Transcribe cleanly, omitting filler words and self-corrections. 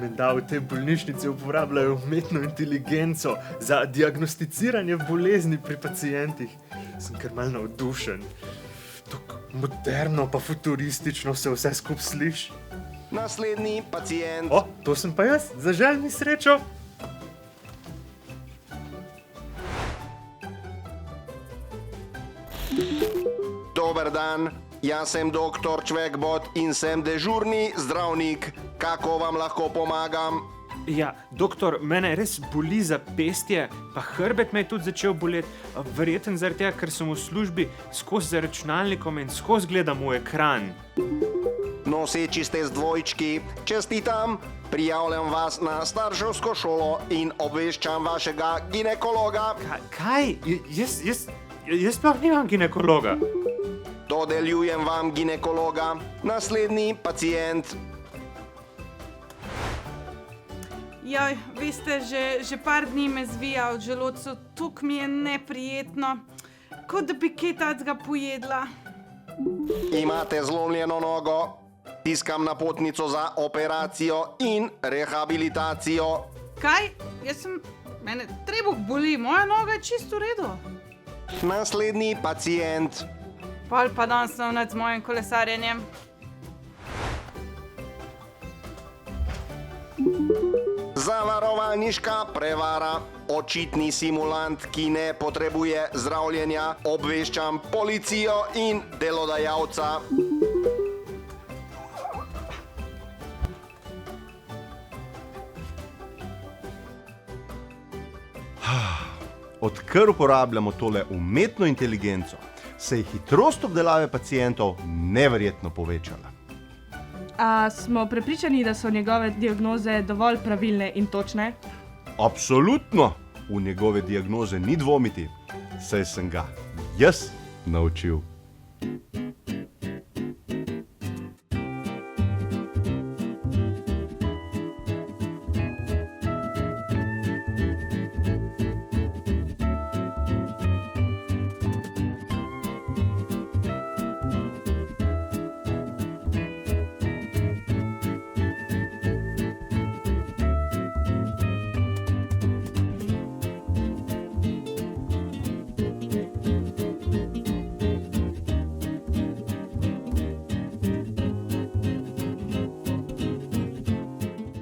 Menda v tej bolnišnici uporabljajo umetno inteligenco za diagnosticiranje bolezni pri pacientih. Sem kar mal navdušen. Tako moderno pa futuristično se vse skupaj sliši. Naslednji pacient. O, to sem pa jaz, zažel mi srečo. Dober dan, jaz sem doktor Čvekbot in sem dežurni zdravnik. Kako vam lahko pomagam? Ja, doktor, mene res boli zapestje, pa hrbet me je tudi začel boleti. Verjetno zaradi tega, ker sem v službi skozi za računalnikom in skozi gledam v ekran. Noseči ste z dvojčki, čestitam, prijavljam vas na starševsko šolo in obveščam vašega ginekologa. Kaj? Jaz sploh nimam ginekologa. Dodeljujem vam ginekologa. Naslednji pacient. Joj, veste, že par dni me zvija v želodcu, tuk mi je neprijetno, kot da bi kaj takega pojedla. Imate zlomljeno nogo. Tiskam napotnico za operacijo in rehabilitacijo. Kaj? Mene trebuh boli, moja noga je čisto v redu. Naslednji pacient. Pol pa danes sem nad mojim kolesarjenjem. Zavarovalniška prevara. Očitni simulant, ki ne potrebuje zdravljenja. Obveščam policijo in delodajalca. Odkar uporabljamo tole umetno inteligenco, se je hitrost obdelave pacientov neverjetno povečala. A smo prepričani, da so njegove diagnoze dovolj pravilne in točne? Absolutno! V njegove diagnoze ni dvomiti, saj sem ga jaz naučil.